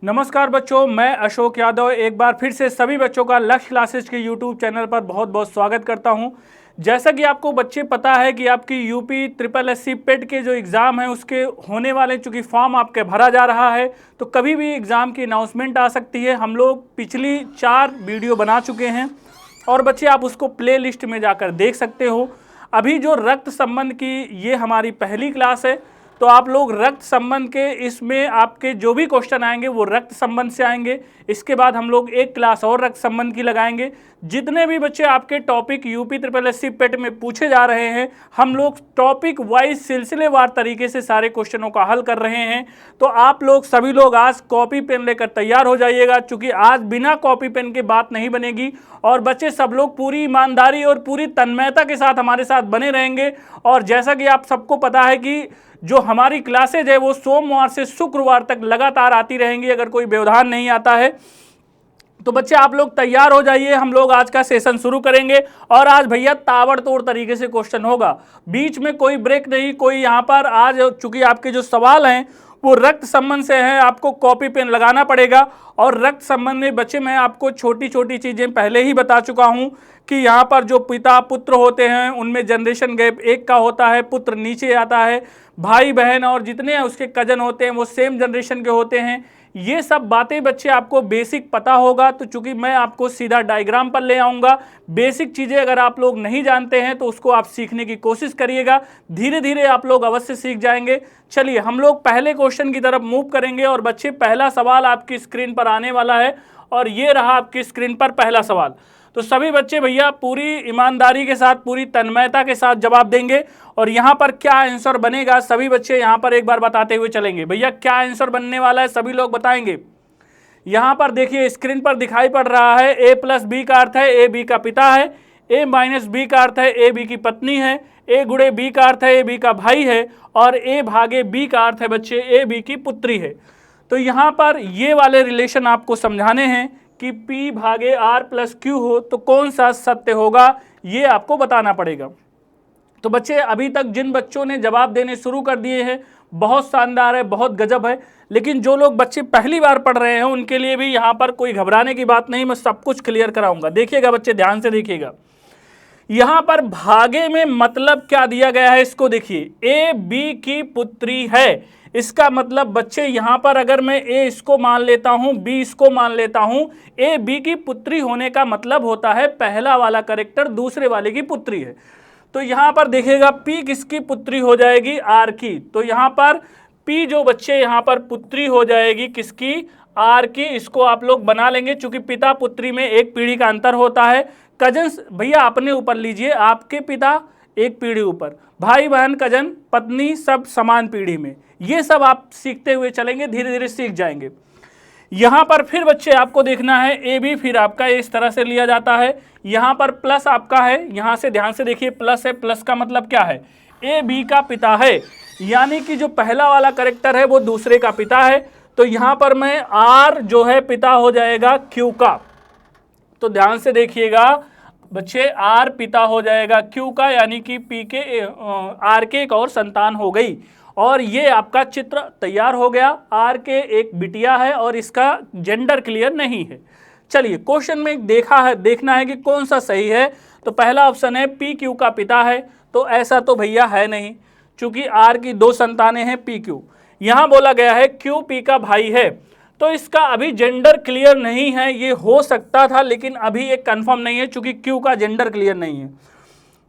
नमस्कार बच्चों, मैं अशोक यादव एक बार फिर से सभी बच्चों का लक्ष्य क्लासेस के यूट्यूब चैनल पर बहुत बहुत स्वागत करता हूं। जैसा कि आपको बच्चे पता है कि आपकी यूपी ट्रिपल एससी पेट के जो एग्ज़ाम है उसके होने वाले, चूँकि फॉर्म आपके भरा जा रहा है तो कभी भी एग्ज़ाम की अनाउंसमेंट आ सकती है। हम लोग पिछली 4 वीडियो बना चुके हैं और बच्चे आप उसको प्ले लिस्ट में जाकर देख सकते हो। अभी जो रक्त संबंध की ये हमारी पहली क्लास है, तो आप लोग रक्त संबंध के इसमें आपके जो भी क्वेश्चन आएंगे वो रक्त संबंध से आएंगे। इसके बाद हम लोग एक क्लास और रक्त संबंध की लगाएंगे। जितने भी बच्चे आपके टॉपिक यूपी ट्रिपल एससी पेट में पूछे जा रहे हैं, हम लोग टॉपिक वाइज सिलसिलेवार तरीके से सारे क्वेश्चनों का हल कर रहे हैं। तो आप लोग सभी लोग आज कॉपी पेन लेकर तैयार हो जाइएगा, क्योंकि आज बिना कॉपी पेन के बात नहीं बनेगी। और बच्चे सब लोग पूरी ईमानदारी और पूरी तन्मयता के साथ हमारे साथ बने रहेंगे। और जैसा कि आप सबको पता है कि जो हमारी क्लासेज है वो सोमवार से शुक्रवार तक लगातार आती रहेंगी, अगर कोई व्यवधान नहीं आता है। तो बच्चे आप लोग तैयार हो जाइए, हम लोग आज का सेशन शुरू करेंगे। और आज भैया ताबड़तोड़ तरीके से क्वेश्चन होगा, बीच में कोई ब्रेक नहीं, कोई यहाँ पर आज चूंकि आपके जो सवाल हैं वो रक्त संबंध से हैं, आपको कॉपी पेन लगाना पड़ेगा। और रक्त संबंध में बच्चे मैं आपको छोटी छोटी चीज़ें पहले ही बता चुका हूँ कि यहाँ पर जो पिता पुत्र होते हैं उनमें जनरेशन गैप एक का होता है, पुत्र नीचे आता है, भाई बहन और जितने उसके कजन होते हैं वो सेम जनरेशन के होते हैं। ये सब बातें बच्चे आपको बेसिक पता होगा। तो चूंकि मैं आपको सीधा डायग्राम पर ले आऊँगा, बेसिक चीज़ें अगर आप लोग नहीं जानते हैं तो उसको आप सीखने की कोशिश करिएगा, धीरे धीरे आप लोग अवश्य सीख जाएंगे। चलिए हम लोग पहले क्वेश्चन की तरफ मूव करेंगे। और बच्चे पहला सवाल आपकी स्क्रीन पर आने वाला है और ये रहा आपकी स्क्रीन पर पहला सवाल। तो सभी बच्चे भैया पूरी ईमानदारी के साथ, पूरी तन्मयता के साथ जवाब देंगे। और यहाँ पर क्या आंसर बनेगा सभी बच्चे यहाँ पर एक बार बताते हुए चलेंगे। भैया क्या आंसर बनने वाला है सभी लोग बताएंगे। यहाँ पर देखिए स्क्रीन पर दिखाई पड़ रहा है ए प्लस बी का अर्थ है ए बी का पिता है, ए माइनस बी का अर्थ है ए बी की पत्नी है, ए गुणे बी का अर्थ है ए बी का भाई है, और ए भागे बी का अर्थ है बच्चे ए बी की पुत्री है। तो यहाँ पर ये वाले रिलेशन आपको समझाने हैं कि P भागे R प्लस Q हो तो कौन सा सत्य होगा, ये आपको बताना पड़ेगा। तो बच्चे अभी तक जिन बच्चों ने जवाब देने शुरू कर दिए हैं बहुत शानदार है, बहुत गजब है। लेकिन जो लोग बच्चे पहली बार पढ़ रहे हैं उनके लिए भी यहाँ पर कोई घबराने की बात नहीं, मैं सब कुछ क्लियर कराऊंगा। देखिएगा बच्चे, ध्यान से देखिएगा। यहाँ पर भागे में मतलब क्या दिया गया है इसको देखिए, ए बी की पुत्री है। इसका मतलब बच्चे यहाँ पर अगर मैं ए इसको मान लेता हूँ, बी इसको मान लेता हूँ, ए बी की पुत्री होने का मतलब होता है पहला वाला करेक्टर दूसरे वाले की पुत्री है। तो यहाँ पर देखिएगा पी किसकी पुत्री हो जाएगी, आर की। तो यहाँ पर पी जो बच्चे यहाँ पर पुत्री हो जाएगी किसकी, आर की। इसको आप लोग बना लेंगे, चूंकि पिता पुत्री में एक पीढ़ी का अंतर होता है। कजन्स भैया अपने ऊपर लीजिए, आपके पिता एक पीढ़ी ऊपर, भाई बहन कजन पत्नी सब समान पीढ़ी में। ये सब आप सीखते हुए चलेंगे, धीरे धीरे सीख जाएंगे। यहाँ पर फिर बच्चे आपको देखना है ए बी, फिर आपका इस तरह से लिया जाता है। यहाँ पर प्लस आपका है, यहाँ से ध्यान से देखिए प्लस है, प्लस का मतलब क्या है, ए बी का पिता है, यानी कि जो पहला वाला करेक्टर है वो दूसरे का पिता है। तो यहाँ पर मैं आर जो है पिता हो जाएगा क्यू का। तो ध्यान से देखिएगा बच्चे, आर पिता हो जाएगा क्यू का, यानी कि पी के आर के एक और संतान हो गई। और ये आपका चित्र तैयार हो गया। आर के एक बिटिया है और इसका जेंडर क्लियर नहीं है। चलिए क्वेश्चन में देखना है कि कौन सा सही है। तो पहला ऑप्शन है पी क्यू का पिता है, तो ऐसा तो भैया है नहीं, चूंकि आर की 2 संतानें हैं पी क्यू। यहाँ बोला गया है क्यू पी का भाई है, तो इसका अभी जेंडर क्लियर नहीं है। ये हो सकता था लेकिन अभी ये कंफर्म नहीं है, चूंकि क्यू का जेंडर क्लियर नहीं है।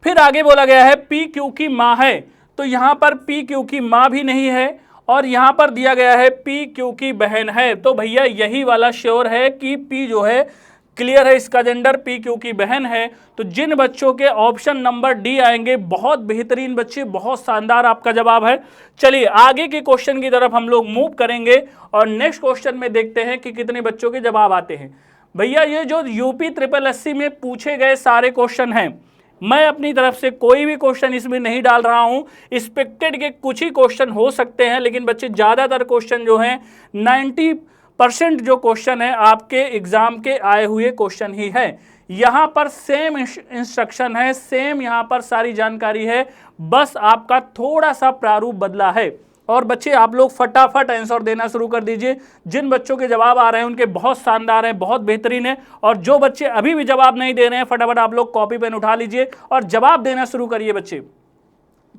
फिर आगे बोला गया है पी क्यू की माँ है, तो यहाँ पर पी क्यू की माँ भी नहीं है। और यहाँ पर दिया गया है पी क्यू की बहन है, तो भैया यही वाला श्योर है कि पी जो है क्लियर है, इसका जेंडर पी क्यू की बहन है। तो जिन बच्चों के ऑप्शन नंबर डी आएंगे, बहुत बेहतरीन बच्चे, बहुत शानदार आपका जवाब है। चलिए आगे के क्वेश्चन की तरफ हम लोग मूव करेंगे और नेक्स्ट क्वेश्चन में देखते हैं कि कितने बच्चों के जवाब आते हैं। भैया ये जो यूपी ट्रिपल एससी में पूछे गए सारे क्वेश्चन हैं, मैं अपनी तरफ से कोई भी क्वेश्चन इसमें नहीं डाल रहा हूं। एक्सपेक्टेड के कुछ ही क्वेश्चन हो सकते हैं, लेकिन बच्चे ज़्यादातर क्वेश्चन जो हैं 90% जो क्वेश्चन है आपके एग्जाम के आए हुए क्वेश्चन ही है। यहाँ पर सेम इंस्ट्रक्शन है, सेम यहाँ पर सारी जानकारी है, बस आपका थोड़ा सा प्रारूप बदला है। और बच्चे आप लोग फटाफट आंसर देना शुरू कर दीजिए। जिन बच्चों के जवाब आ रहे हैं उनके बहुत शानदार हैं, बहुत बेहतरीन है। और जो बच्चे अभी भी जवाब नहीं दे रहे हैं, फटाफट आप लोग कॉपी पेन उठा लीजिए और जवाब देना शुरू करिए बच्चे।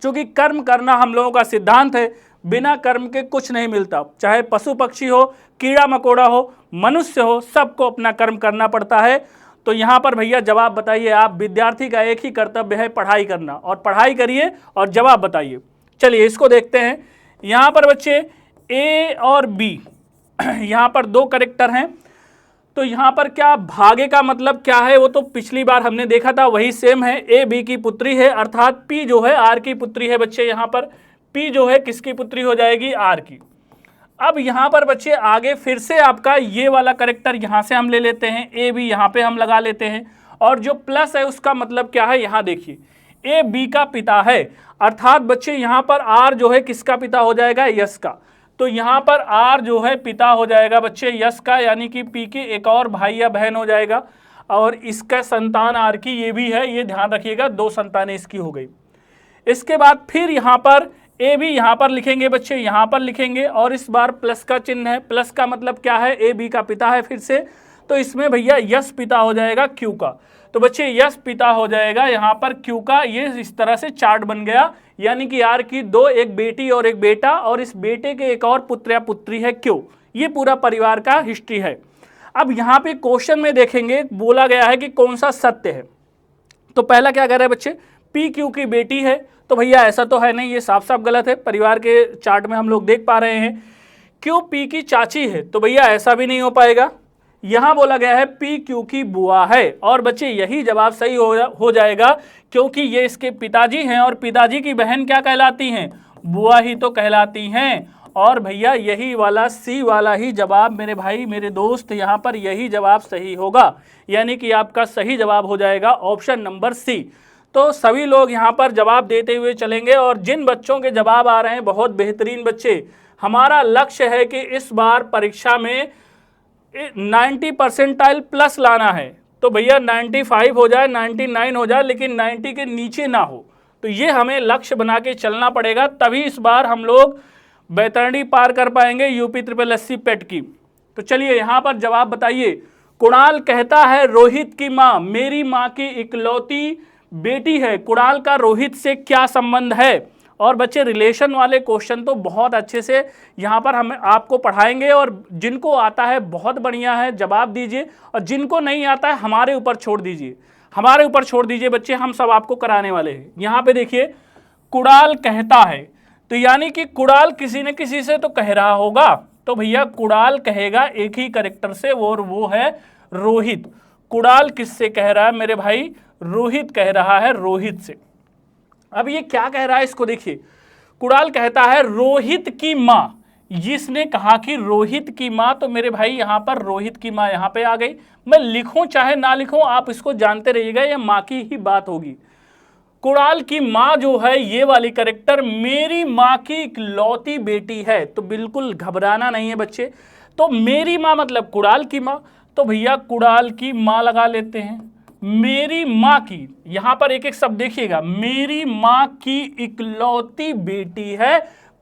क्योंकि कर्म करना हम लोगों का सिद्धांत है, बिना कर्म के कुछ नहीं मिलता। चाहे पशु पक्षी हो, कीड़ा मकोड़ा हो, मनुष्य हो, सबको अपना कर्म करना पड़ता है। तो यहाँ पर भैया जवाब बताइए आप। विद्यार्थी का एक ही कर्तव्य है, पढ़ाई करना, और पढ़ाई करिए और जवाब बताइए। चलिए इसको देखते हैं। यहाँ पर बच्चे ए और बी यहाँ पर दो करेक्टर हैं। तो यहाँ पर क्या भागे का मतलब क्या है, वो तो पिछली बार हमने देखा था, वही सेम है। ए बी की पुत्री है, अर्थात पी जो है आर की पुत्री है बच्चे। यहाँ पर पी जो है किसकी पुत्री हो जाएगी, आर की। अब यहाँ पर बच्चे आगे फिर से आपका ये वाला करेक्टर यहाँ से हम ले लेते हैं, ए बी यहाँ पे हम लगा लेते हैं। और जो प्लस है उसका मतलब क्या है, यहाँ देखिए ए बी का पिता है, अर्थात बच्चे यहाँ पर आर जो है किसका पिता हो जाएगा, यश का। तो यहाँ पर आर जो है पिता हो जाएगा बच्चे यश का, यानी कि पी के एक और भाई या बहन हो जाएगा। और इसका संतान आर की ये भी है, ये ध्यान रखिएगा, दो संतानें इसकी हो गई। इसके बाद फिर यहाँ पर ए बी यहाँ पर लिखेंगे बच्चे, यहाँ पर लिखेंगे, और इस बार प्लस का चिन्ह है। प्लस का मतलब क्या है, ए बी का पिता है फिर से, तो इसमें भैया यश पिता हो जाएगा क्यू का। तो बच्चे यश पिता हो जाएगा यहाँ पर क्यू का। ये इस तरह से चार्ट बन गया, यानी कि आर की दो, एक बेटी और एक बेटा, और इस बेटे के एक और पुत्र या पुत्री है क्यू। ये पूरा परिवार का हिस्ट्री है। अब यहाँ पे क्वेश्चन में देखेंगे, बोला गया है कि कौन सा सत्य है। तो पहला क्या कह रहा है बच्चे, पी क्यू की बेटी है। तो भैया ऐसा तो है नहीं, ये साफ साफ गलत है। परिवार के चार्ट में हम लोग देख पा रहे हैं क्यू पी की चाची है, तो भैया ऐसा भी नहीं हो पाएगा। यहां बोला गया है पी क्यू की बुआ है, और बच्चे यही जवाब सही हो जाएगा, क्योंकि ये इसके पिताजी हैं, और पिताजी की बहन क्या कहलाती हैं, बुआ ही तो कहलाती हैं। और भैया यही वाला सी वाला ही जवाब मेरे भाई मेरे दोस्त, यहाँ पर यही जवाब सही होगा, यानी कि आपका सही जवाब हो जाएगा ऑप्शन नंबर सी। तो सभी लोग यहाँ पर जवाब देते हुए चलेंगे, और जिन बच्चों के जवाब आ रहे हैं बहुत बेहतरीन बच्चे, हमारा लक्ष्य है कि इस बार परीक्षा में 90 परसेंटाइल प्लस लाना है। तो भैया 95 हो जाए, 99 हो जाए, लेकिन 90 के नीचे ना हो। तो ये हमें लक्ष्य बना के चलना पड़ेगा, तभी इस बार हम लोग बैतरणी पार कर पाएंगे यूपी ट्रिपल एससी पेट की। तो चलिए यहाँ पर जवाब बताइए। कुणाल कहता है रोहित की माँ मेरी माँ की इकलौती बेटी है। कुणाल का रोहित से क्या संबंध है। और बच्चे रिलेशन वाले क्वेश्चन तो बहुत अच्छे से यहाँ पर हम आपको पढ़ाएंगे, और जिनको आता है बहुत बढ़िया है, जवाब दीजिए, और जिनको नहीं आता है हमारे ऊपर छोड़ दीजिए, हमारे ऊपर छोड़ दीजिए बच्चे, हम सब आपको कराने वाले हैं। यहाँ पे देखिए कुणाल कहता है, तो यानी कि कुणाल किसी न किसी से तो कह रहा होगा। तो भैया कुणाल कहेगा एक ही कैरेक्टर से, वो है रोहित। कुणाल किससे कह रहा है मेरे भाई, रोहित कह रहा है रोहित से। अब ये क्या कह रहा है इसको देखिए, कुणाल कहता है रोहित की माँ, जिसने कहा कि रोहित की माँ, तो मेरे भाई यहाँ पर रोहित की माँ यहाँ पे आ गई। मैं लिखूं चाहे ना लिखूं, आप इसको जानते रहिएगा, ये माँ की ही बात होगी। कुणाल की माँ जो है ये वाली कैरेक्टर मेरी माँ की इकलौती बेटी है। तो बिल्कुल घबराना नहीं है बच्चे। तो मेरी माँ मतलब कुणाल की माँ, तो भैया कुणाल की माँ लगा लेते हैं। मेरी माँ की, यहां पर एक एक शब्द देखिएगा, मेरी माँ की इकलौती बेटी है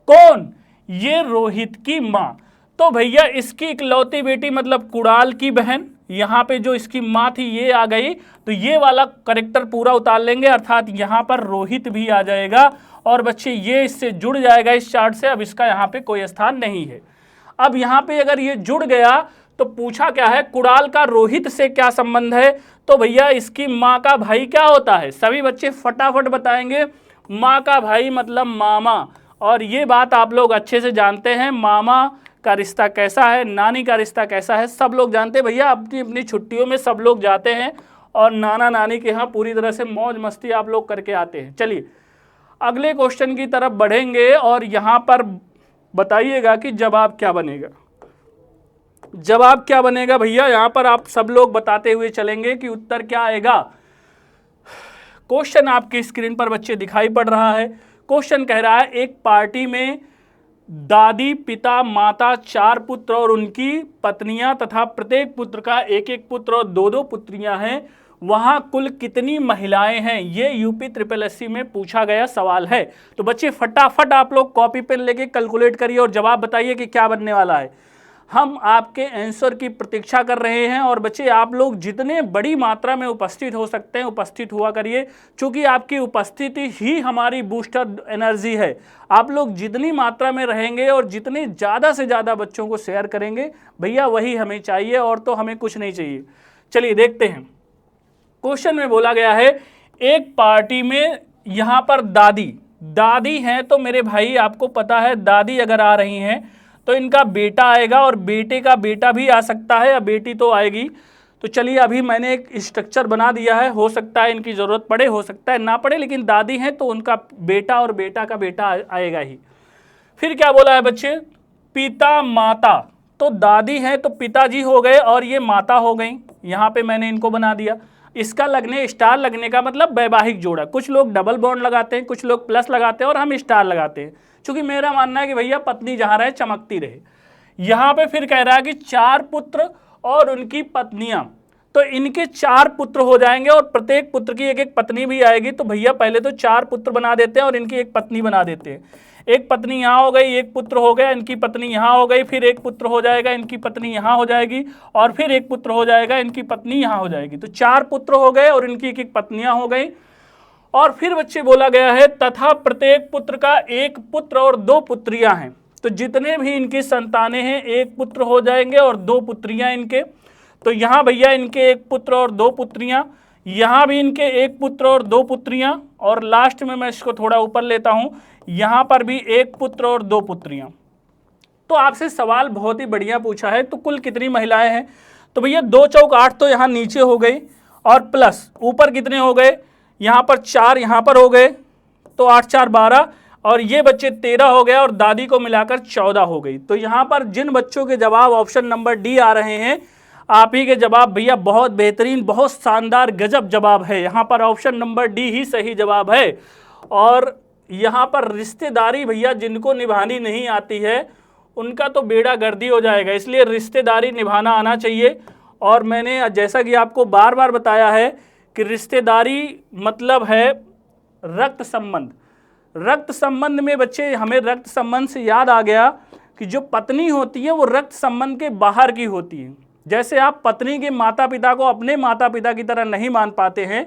कौन, ये रोहित की माँ। तो भैया इसकी इकलौती बेटी मतलब कुणाल की बहन, यहां पे जो इसकी माँ थी ये आ गई, तो ये वाला करेक्टर पूरा उतार लेंगे, अर्थात यहां पर रोहित भी आ जाएगा। और बच्चे ये इससे जुड़ जाएगा इस चार्ट से, अब इसका यहाँ पे कोई स्थान नहीं है। अब यहाँ पे अगर ये जुड़ गया तो पूछा क्या है, कुणाल का रोहित से क्या संबंध है। तो भैया इसकी माँ का भाई क्या होता है, सभी बच्चे फटाफट बताएंगे। माँ का भाई मतलब मामा, और ये बात आप लोग अच्छे से जानते हैं, मामा का रिश्ता कैसा है, नानी का रिश्ता कैसा है, सब लोग जानते हैं। भैया अपनी अपनी छुट्टियों में सब लोग जाते हैं और नाना नानी के यहाँ पूरी तरह से मौज मस्ती आप लोग करके आते हैं। चलिए अगले क्वेश्चन की तरफ बढ़ेंगे, और यहाँ पर बताइएगा कि जवाब क्या बनेगा। जवाब क्या बनेगा भैया, यहां पर आप सब लोग बताते हुए चलेंगे कि उत्तर क्या आएगा। क्वेश्चन आपकी स्क्रीन पर बच्चे दिखाई पड़ रहा है। क्वेश्चन कह रहा है एक पार्टी में दादी पिता माता 4 पुत्र और उनकी पत्नियां तथा प्रत्येक पुत्र का एक एक पुत्र और 2-2 पुत्रियां हैं। वहां कुल कितनी महिलाएं हैं, ये यूपी SSSC में पूछा गया सवाल है। तो बच्चे फटाफट आप लोग कॉपी पेन लेके कैलकुलेट करिए और जवाब बताइए कि क्या बनने वाला है। हम आपके आंसर की प्रतीक्षा कर रहे हैं। और बच्चे आप लोग जितने बड़ी मात्रा में उपस्थित हो सकते हैं उपस्थित हुआ करिए, क्योंकि आपकी उपस्थिति ही हमारी बूस्टर एनर्जी है। आप लोग जितनी मात्रा में रहेंगे और जितने ज़्यादा से ज़्यादा बच्चों को शेयर करेंगे भैया, वही हमें चाहिए, और तो हमें कुछ नहीं चाहिए। चलिए देखते हैं। क्वेश्चन में बोला गया है, एक पार्टी में यहां पर दादी हैं, तो मेरे भाई आपको पता है दादी अगर आ रही हैं तो इनका बेटा आएगा, और बेटे का बेटा भी आ सकता है, या बेटी तो आएगी। तो चलिए अभी मैंने एक स्ट्रक्चर बना दिया है, हो सकता है इनकी ज़रूरत पड़े, हो सकता है ना पड़े, लेकिन दादी हैं तो उनका बेटा और बेटा का बेटा आएगा ही। फिर क्या बोला है बच्चे, पिता माता, तो दादी हैं तो पिताजी हो गए और ये माता हो गई। यहाँ पे मैंने इनको बना दिया। इसका लगने स्टार लगने का मतलब वैवाहिक जोड़ा। कुछ लोग डबल बॉन्ड लगाते हैं, कुछ लोग प्लस लगाते हैं, और हम स्टार लगाते हैं, क्योंकि मेरा मानना है कि भैया पत्नी जहाँ रहे चमकती रहे। यहाँ पे फिर कह रहा है कि 4 पुत्र और उनकी पत्नियां, तो इनके 4 पुत्र हो जाएंगे और प्रत्येक पुत्र की एक एक पत्नी भी आएगी। तो भैया पहले तो 4 पुत्र बना देते हैं और इनकी एक पत्नी बना देते हैं। एक पत्नी यहाँ हो गई, एक पुत्र हो गया, इनकी पत्नी यहाँ हो गई, फिर एक पुत्र हो जाएगा, इनकी पत्नी यहाँ हो जाएगी, और फिर एक पुत्र हो जाएगा, इनकी पत्नी यहाँ हो जाएगी। तो 4 पुत्र हो गए और इनकी एक एक पत्नियां हो गई। और फिर बच्चे बोला गया है, तथा प्रत्येक पुत्र का 1 पुत्र और 2 पुत्रियां हैं। तो जितने भी इनकी संतानें हैं 1 पुत्र हो जाएंगे और 2 पुत्रियां इनके। तो यहाँ भैया इनके 1 पुत्र और 2 पुत्रियां, यहाँ भी इनके 1 पुत्र और 2 पुत्रियां, और लास्ट में मैं इसको थोड़ा ऊपर लेता हूं, यहाँ पर भी 1 पुत्र और 2 पुत्रियां। तो आपसे सवाल बहुत ही बढ़िया पूछा है, तो कुल कितनी महिलाएं हैं। तो भैया 2 चौक 8 तो यहाँ नीचे हो गई, और प्लस ऊपर कितने हो गए, यहाँ पर 4 यहाँ पर हो गए, तो 8 4 12, और ये बच्चे 13 हो गए, और दादी को मिलाकर 14 हो गई। तो यहाँ पर जिन बच्चों के जवाब ऑप्शन नंबर डी आ रहे हैं, आप ही के जवाब भैया बहुत बेहतरीन, बहुत शानदार, गजब जवाब है। यहाँ पर ऑप्शन नंबर डी ही सही जवाब है। और यहाँ पर रिश्तेदारी भैया जिनको निभानी नहीं आती है उनका तो बेड़ा गर्दी हो जाएगा, इसलिए रिश्तेदारी निभाना आना चाहिए। और मैंने जैसा कि आपको बार बार बताया है कि रिश्तेदारी मतलब है रक्त संबंध। रक्त संबंध में बच्चे, हमें रक्त संबंध से याद आ गया कि जो पत्नी होती है वो रक्त संबंध के बाहर की होती है। जैसे आप पत्नी के माता पिता को अपने माता पिता की तरह नहीं मान पाते हैं,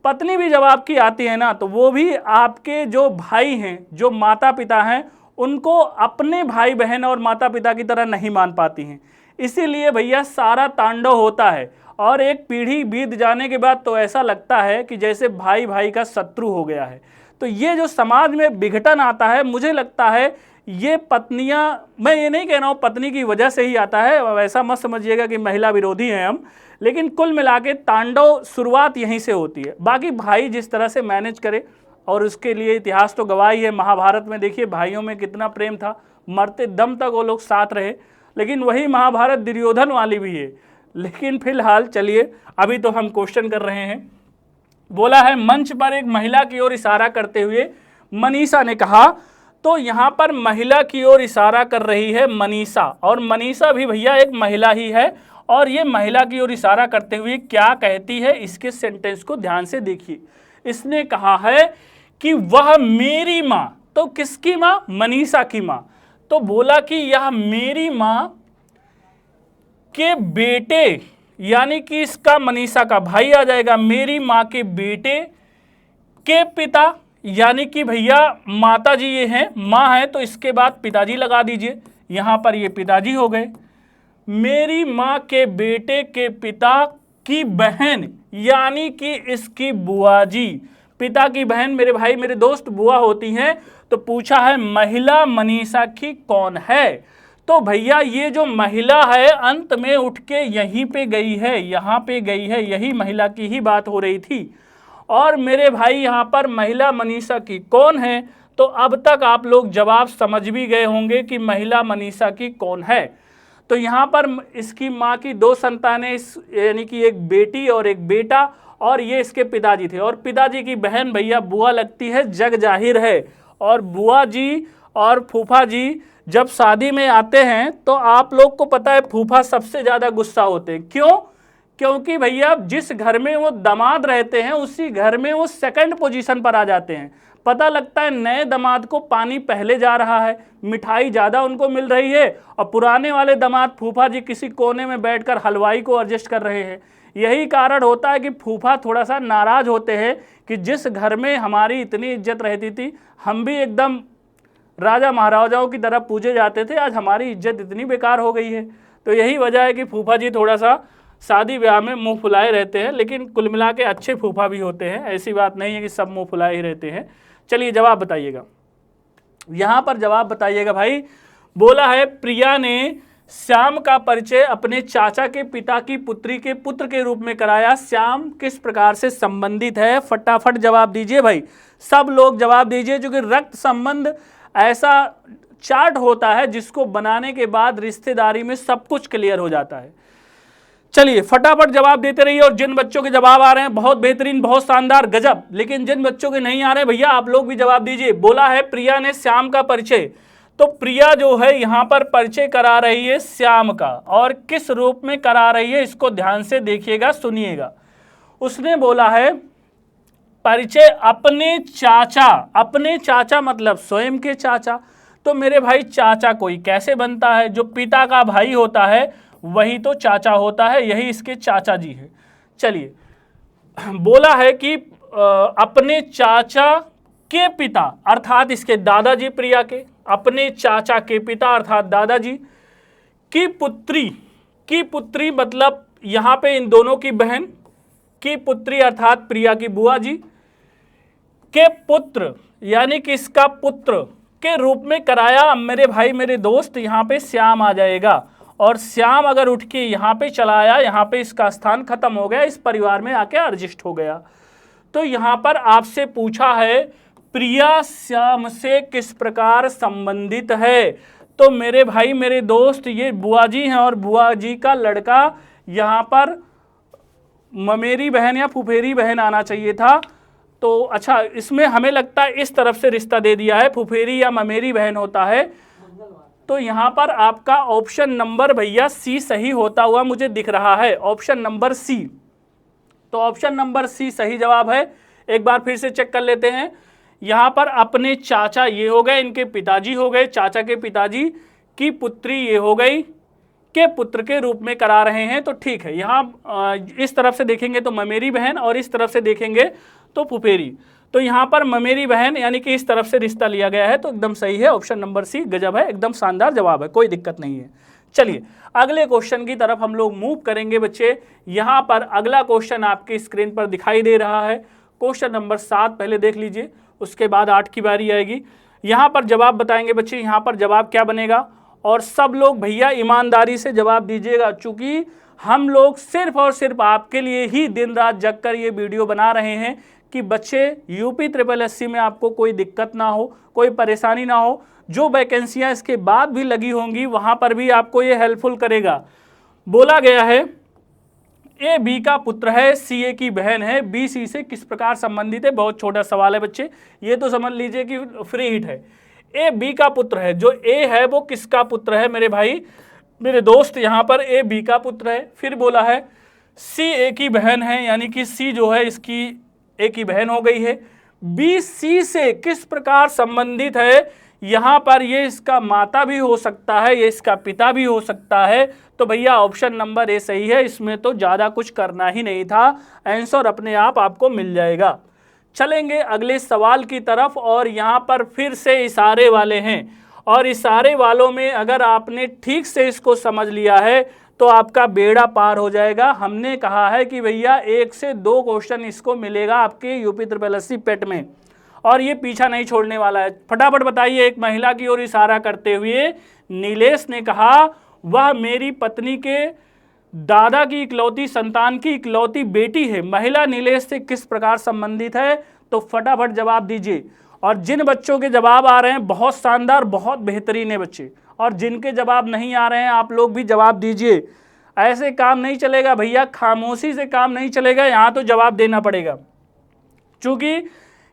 पत्नी भी जब आपकी आती है ना, तो वो भी आपके जो भाई हैं, जो माता पिता हैं, उनको अपने भाई बहन और माता पिता की तरह नहीं मान पाती हैं। इसीलिए भैया सारा तांडव होता है, और एक पीढ़ी बीत जाने के बाद तो ऐसा लगता है कि जैसे भाई भाई का शत्रु हो गया है। तो ये जो समाज में विघटन आता है, मुझे लगता है ये पत्नियां, मैं ये नहीं कह रहा हूँ पत्नी की वजह से ही आता है, वैसा मत समझिएगा कि महिला विरोधी हैं हम, लेकिन कुल मिला के तांडव शुरुआत यहीं से होती है। बाकी भाई जिस तरह से मैनेज करे, और उसके लिए इतिहास तो गवाही है। महाभारत में देखिए भाइयों में कितना प्रेम था, मरते दम तक वो लोग साथ रहे। लेकिन वही महाभारत दुर्योधन वाली भी है। लेकिन फिलहाल चलिए, अभी तो हम क्वेश्चन कर रहे हैं। बोला है, मंच पर एक महिला की ओर इशारा करते हुए मनीषा ने कहा। तो यहाँ पर महिला की ओर इशारा कर रही है मनीषा, और मनीषा भी भैया एक महिला ही है। और ये महिला की ओर इशारा करते हुए क्या कहती है, इसके सेंटेंस को ध्यान से देखिए। इसने कहा है कि वह मेरी माँ, तो किसकी माँ, मनीषा की माँ। तो बोला कि यह मेरी माँ के बेटे, यानी कि इसका मनीषा का भाई आ जाएगा, मेरी माँ के बेटे के पिता, यानी कि भैया माता जी ये हैं, माँ है तो इसके बाद पिताजी लगा दीजिए, यहाँ पर ये पिताजी हो गए। मेरी माँ के बेटे के पिता की बहन, यानी कि इसकी बुआ जी। पिता की बहन मेरे भाई मेरे दोस्त बुआ होती हैं। तो पूछा है महिला मनीषा की कौन है। तो भैया ये जो महिला है अंत में उठ के यहीं पे गई है, यहाँ पे गई है, यही महिला की ही बात हो रही थी। और मेरे भाई यहाँ पर महिला मनीषा की कौन है, तो अब तक आप लोग जवाब समझ भी गए होंगे कि महिला मनीषा की कौन है। तो यहाँ पर इसकी माँ की 2 संतानें, यानी कि एक बेटी और एक बेटा, और ये इसके पिताजी थे। और पिताजी की बहन भैया बुआ लगती है, जग जाहिर है। और बुआ जी और फूफा जी जब शादी में आते हैं तो आप लोग को पता है फूफा सबसे ज़्यादा गुस्सा होते हैं। क्यों? क्योंकि भैया जिस घर में वो दामाद रहते हैं उसी घर में वो सेकंड पोजीशन पर आ जाते हैं। पता लगता है नए दामाद को पानी पहले जा रहा है, मिठाई ज़्यादा उनको मिल रही है, और पुराने वाले दामाद फूफा जी किसी कोने में बैठकर हलवाई को एडजस्ट कर रहे हैं। यही कारण होता है कि फूफा थोड़ा सा नाराज़ होते हैं कि जिस घर में हमारी इतनी इज्जत रहती थी, हम भी एकदम राजा महाराजाओं की तरह पूजे जाते थे, आज हमारी इज्जत इतनी बेकार हो गई है। तो यही वजह है कि फूफा जी थोड़ा सा शादी ब्याह में मुंह फुलाए रहते हैं, लेकिन कुल मिला के अच्छे फूफा भी होते हैं, ऐसी बात नहीं है कि सब मुंह फुलाए ही रहते हैं। चलिए जवाब बताइएगा, यहाँ पर जवाब बताइएगा भाई। बोला है प्रिया ने श्याम का परिचय अपने चाचा के पिता की पुत्री के पुत्र के रूप में कराया। श्याम किस प्रकार से संबंधित है? फटाफट जवाब दीजिए भाई, सब लोग जवाब दीजिए, क्योंकि रक्त संबंध ऐसा चार्ट होता है जिसको बनाने के बाद रिश्तेदारी में सब कुछ क्लियर हो जाता है। चलिए फटाफट जवाब देते रहिए, और जिन बच्चों के जवाब आ रहे हैं बहुत बेहतरीन, बहुत शानदार, गजब, लेकिन जिन बच्चों के नहीं आ रहे भैया आप लोग भी जवाब दीजिए। बोला है प्रिया ने श्याम का परिचय, तो प्रिया जो है यहाँ पर परिचय करा रही है श्याम का, और किस रूप में करा रही है इसको ध्यान से देखिएगा, सुनिएगा। उसने बोला है परिचय अपने चाचा मतलब स्वयं के चाचा। तो मेरे भाई चाचा कोई कैसे बनता है? जो पिता का भाई होता है वही तो चाचा होता है, यही इसके चाचा जी हैं। चलिए बोला है कि अपने चाचा के पिता अर्थात इसके दादाजी प्रिया के, अपने चाचा के पिता अर्थात दादाजी की पुत्री मतलब यहाँ पे इन दोनों की बहन की पुत्री अर्थात प्रिया की बुआ जी के पुत्र यानी कि इसका पुत्र के रूप में कराया। मेरे भाई मेरे दोस्त यहाँ पे श्याम आ जाएगा, और श्याम अगर उठ के यहाँ पे चला आया, यहाँ पे इसका स्थान खत्म हो गया, इस परिवार में आके एडजस्ट हो गया। तो यहाँ पर आपसे पूछा है प्रिया श्याम से किस प्रकार संबंधित है? तो मेरे भाई मेरे दोस्त ये बुआ जी हैं, और बुआ जी का लड़का यहाँ पर ममेरी बहन या फुफेरी बहन आना चाहिए था। तो अच्छा, इसमें हमें लगता है इस तरफ से रिश्ता दे दिया है, फुफेरी या ममेरी बहन होता है। तो यहाँ पर आपका ऑप्शन नंबर भैया सी सही होता हुआ मुझे दिख रहा है, ऑप्शन नंबर सी। तो ऑप्शन नंबर सी सही जवाब है। एक बार फिर से चेक कर लेते हैं। यहाँ पर अपने चाचा ये हो गए, इनके पिताजी हो गए, चाचा के पिताजी की पुत्री ये हो गई, के पुत्र के रूप में करा रहे हैं, तो ठीक है। यहाँ इस तरफ से देखेंगे तो ममेरी बहन, और इस तरफ से देखेंगे तो फुफेरी। तो यहाँ पर ममेरी बहन यानी कि इस तरफ से रिश्ता लिया गया है, तो एकदम सही है, ऑप्शन नंबर सी गजब है, एकदम शानदार जवाब है, कोई दिक्कत नहीं है। चलिए अगले क्वेश्चन की तरफ हम लोग मूव करेंगे बच्चे। यहाँ पर अगला क्वेश्चन आपकी स्क्रीन पर दिखाई दे रहा है, क्वेश्चन नंबर 7 पहले देख लीजिए, उसके बाद 8 की बारी आएगी। यहाँ पर जवाब बताएंगे बच्चे, यहाँ पर जवाब क्या बनेगा, और सब लोग भैया ईमानदारी से जवाब दीजिएगा, चूँकि हम लोग सिर्फ और सिर्फ आपके लिए ही दिन रात जग कर ये वीडियो बना रहे हैं कि बच्चे यूपी SSSC में आपको कोई दिक्कत ना हो, कोई परेशानी ना हो। जो वैकेंसियां इसके बाद भी लगी होंगी वहां पर भी आपको ये हेल्पफुल करेगा। बोला गया है ए बी का पुत्र है, सी ए की बहन है, बी सी से किस प्रकार संबंधित है? बहुत छोटा सवाल है बच्चे, ये तो समझ लीजिए कि फ्री हिट है। ए बी का पुत्र है, जो ए है वो किसका पुत्र है मेरे भाई मेरे दोस्त? यहाँ पर ए बी का पुत्र है। फिर बोला है सी ए की बहन है, यानी कि सी जो है इसकी ए की बहन हो गई है। बी सी से किस प्रकार संबंधित है? यहाँ पर ये इसका माता भी हो सकता है, ये इसका पिता भी हो सकता है। तो भैया ऑप्शन नंबर ए सही है, इसमें तो ज़्यादा कुछ करना ही नहीं था, आंसर अपने आप आपको मिल जाएगा। चलेंगे अगले सवाल की तरफ, और यहाँ पर फिर से इशारे वाले हैं, और इशारे वालों में अगर आपने ठीक से इसको समझ लिया है तो आपका बेड़ा पार हो जाएगा। हमने कहा है कि भैया 1 से 2 क्वेश्चन इसको मिलेगा आपके यूपी SSSC पेट में, और ये पीछा नहीं छोड़ने वाला है। फटाफट बताइए। एक महिला की ओर इशारा करते हुए नीलेश ने कहा वह मेरी पत्नी के दादा की इकलौती संतान की इकलौती बेटी है। महिला नीलेश से किस प्रकार संबंधित है? तो फटाफट जवाब दीजिए। और जिन बच्चों के जवाब आ रहे हैं बहुत शानदार, बहुत बेहतरीन है बच्चे, और जिनके जवाब नहीं आ रहे हैं आप लोग भी जवाब दीजिए। ऐसे काम नहीं चलेगा भैया, खामोशी से काम नहीं चलेगा, यहाँ तो जवाब देना पड़ेगा, क्योंकि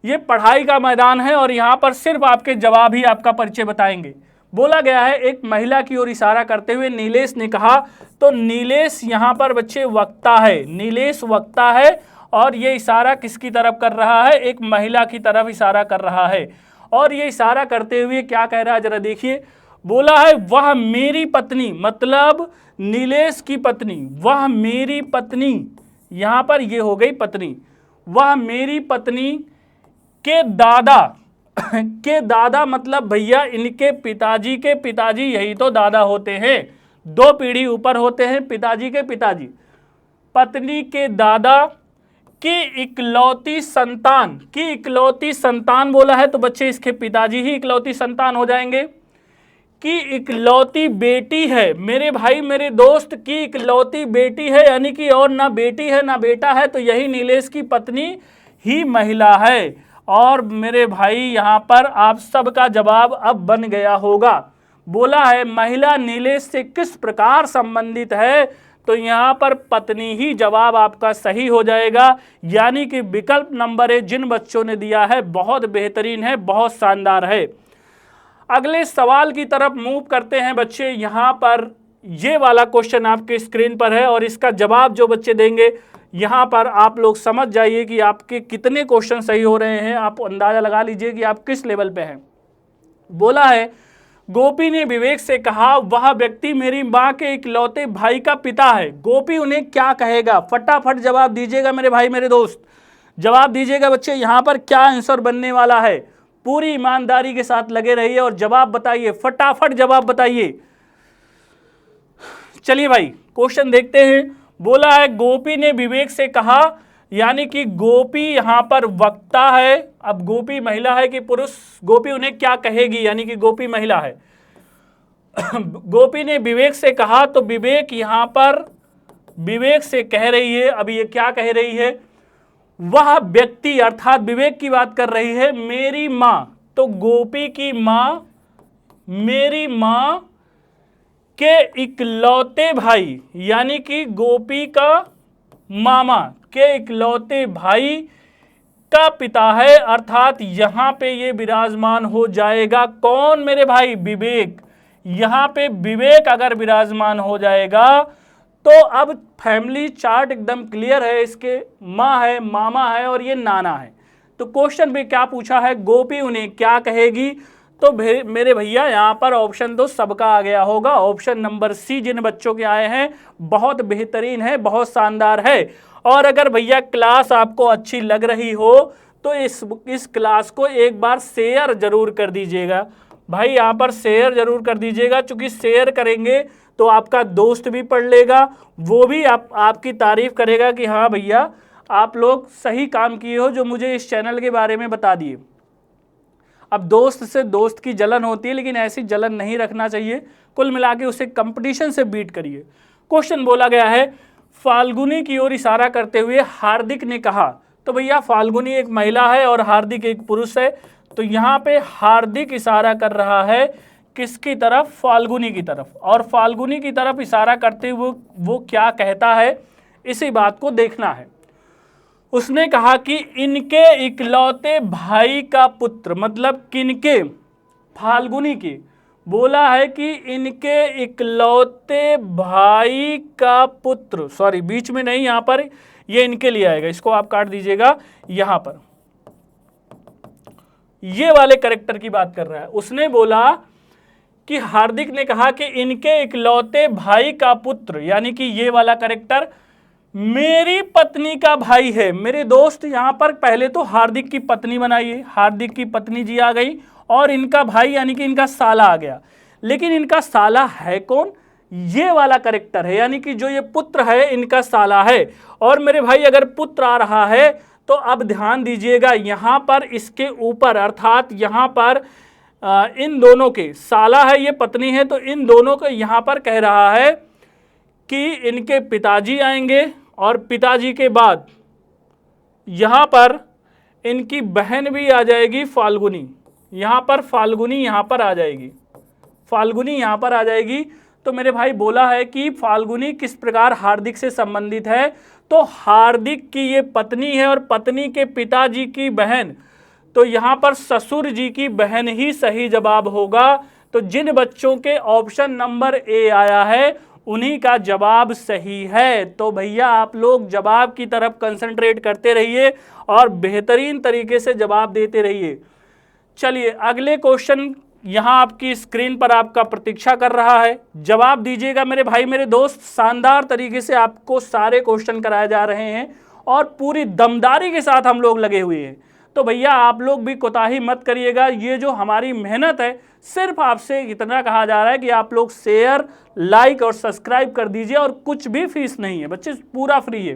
ये पढ़ाई का मैदान है और यहाँ पर सिर्फ आपके जवाब ही आपका परिचय बताएंगे। बोला गया है एक महिला की ओर इशारा करते हुए नीलेश ने कहा, तो नीलेश यहाँ पर बच्चे वक्ता है, नीलेश वक्ता है और ये इशारा किसकी तरफ कर रहा है, एक महिला की तरफ इशारा कर रहा है। और ये इशारा करते हुए क्या कह रहा है जरा देखिए, बोला है वह मेरी पत्नी, मतलब नीलेश की पत्नी, वह मेरी पत्नी, यहाँ पर ये हो गई पत्नी, वह मेरी पत्नी के दादा के दादा मतलब भैया इनके पिताजी के पिताजी, यही तो दादा होते हैं, 2 पीढ़ी ऊपर होते हैं पिताजी के पिताजी, पत्नी के दादा की इकलौती संतान, की इकलौती संतान बोला है तो बच्चे इसके पिताजी ही इकलौती संतान हो जाएंगे। की इकलौती बेटी है, मेरे भाई मेरे दोस्त की इकलौती बेटी है, यानी कि और ना बेटी है ना बेटा है, तो यही नीलेश की पत्नी ही महिला है। और मेरे भाई यहाँ पर आप सबका जवाब अब बन गया होगा। बोला है महिला नीलेश से किस प्रकार संबंधित है, तो यहाँ पर पत्नी ही जवाब आपका सही हो जाएगा। यानी कि विकल्प नंबर 1 जिन बच्चों ने दिया है बहुत बेहतरीन है, बहुत शानदार है। अगले सवाल की तरफ मूव करते हैं बच्चे। यहाँ पर ये वाला क्वेश्चन आपके स्क्रीन पर है और इसका जवाब जो बच्चे देंगे यहाँ पर आप लोग समझ जाइए कि आपके कितने क्वेश्चन सही हो रहे हैं, आप अंदाजा लगा लीजिए कि आप किस लेवल पे हैं। बोला है गोपी ने विवेक से कहा वह व्यक्ति मेरी माँ के इकलौते भाई का पिता है। गोपी उन्हें क्या कहेगा, फटाफट जवाब दीजिएगा मेरे भाई मेरे दोस्त, जवाब दीजिएगा बच्चे। यहाँ पर क्या आंसर बनने वाला है, पूरी ईमानदारी के साथ लगे रहिए और जवाब बताइए, फटाफट जवाब बताइए। चलिए भाई क्वेश्चन देखते हैं। बोला है गोपी ने विवेक से कहा, यानी कि गोपी यहाँ पर वक्ता है। अब गोपी महिला है कि पुरुष, गोपी उन्हें क्या कहेगी, यानी कि गोपी महिला है। गोपी ने विवेक से कहा तो विवेक यहाँ पर विवेक से कह रही है, अब ये क्या कह रही है, वह व्यक्ति अर्थात विवेक की बात कर रही है मेरी माँ, तो गोपी की माँ मेरी माँ के इकलौते भाई, यानी कि गोपी का मामा के इकलौते भाई का पिता है, अर्थात यहाँ पे ये विराजमान हो जाएगा कौन मेरे भाई, विवेक। यहाँ पे विवेक अगर विराजमान हो जाएगा तो अब फैमिली चार्ट एकदम क्लियर है, इसके माँ है, मामा है और ये नाना है। तो क्वेश्चन में क्या पूछा है, गोपी उन्हें क्या कहेगी, तो मेरे भैया यहाँ पर ऑप्शन तो सबका आ गया होगा, ऑप्शन नंबर सी जिन बच्चों के आए हैं बहुत बेहतरीन है, बहुत शानदार है। और अगर भैया क्लास आपको अच्छी लग रही हो तो इस क्लास को एक बार शेयर जरूर कर दीजिएगा भाई, यहाँ पर शेयर जरूर कर दीजिएगा, क्योंकि शेयर करेंगे तो आपका दोस्त भी पढ़ लेगा, वो भी आपकी तारीफ करेगा कि हाँ भैया आप लोग सही काम किए हो जो मुझे इस चैनल के बारे में बता दिए। अब दोस्त से दोस्त की जलन होती है, लेकिन ऐसी जलन नहीं रखना चाहिए, कुल मिला के उसे कंपटीशन से बीट करिए। क्वेश्चन बोला गया है फाल्गुनी की ओर इशारा करते हुए हार्दिक ने कहा, तो भैया फाल्गुनी एक महिला है और हार्दिक एक पुरुष है, तो यहाँ पे हार्दिक इशारा कर रहा है किसकी तरफ, फाल्गुनी की तरफ। और फाल्गुनी की तरफ इशारा करते हुए वो क्या कहता है, इसी बात को देखना है। उसने कहा कि इनके इकलौते भाई का पुत्र, मतलब किनके, फाल्गुनी के। बोला है कि इनके इकलौते भाई का पुत्र, सॉरी बीच में नहीं, यहाँ पर ये इनके लिए आएगा, इसको आप काट दीजिएगा। यहाँ पर ये वाले करेक्टर की बात कर रहा है। उसने बोला कि हार्दिक ने कहा कि इनके इकलौते भाई का पुत्र, यानी कि ये वाला करेक्टर मेरी पत्नी का भाई है। मेरे दोस्त यहाँ पर पहले तो हार्दिक की पत्नी बनाइए, हार्दिक की पत्नी जी आ गई और इनका भाई यानी कि इनका साला आ गया, लेकिन इनका साला है कौन, ये वाला करेक्टर है, यानी कि जो ये पुत्र है इनका साला है। और मेरे भाई अगर पुत्र आ रहा है तो अब ध्यान दीजिएगा, यहाँ पर इसके ऊपर अर्थात यहाँ पर इन दोनों के, साला है ये पत्नी है, तो इन दोनों को यहाँ पर कह रहा है कि इनके पिताजी आएंगे और पिताजी के बाद यहाँ पर इनकी बहन भी आ जाएगी फाल्गुनी, यहाँ पर फाल्गुनी यहाँ पर आ जाएगी, फाल्गुनी यहाँ पर आ जाएगी। तो मेरे भाई बोला है कि फाल्गुनी किस प्रकार हार्दिक से संबंधित है, तो हार्दिक की ये पत्नी है और पत्नी के पिताजी की बहन, तो यहाँ पर ससुर जी की बहन ही सही जवाब होगा। तो जिन बच्चों के ऑप्शन नंबर ए आया है उन्हीं का जवाब सही है। तो भैया आप लोग जवाब की तरफ कंसंट्रेट करते रहिए और बेहतरीन तरीके से जवाब देते रहिए। चलिए अगले क्वेश्चन यहां आपकी स्क्रीन पर आपका प्रतीक्षा कर रहा है, जवाब दीजिएगा मेरे भाई मेरे दोस्त। शानदार तरीके से आपको सारे क्वेश्चन कराए जा रहे हैं और पूरी दमदारी के साथ हम लोग लगे हुए हैं। तो भैया आप लोग भी कोताही मत करिएगा, ये जो हमारी मेहनत है सिर्फ आपसे इतना कहा जा रहा है कि आप लोग शेयर, लाइक और सब्सक्राइब कर दीजिए और कुछ भी फीस नहीं है बच्चे, पूरा फ्री है।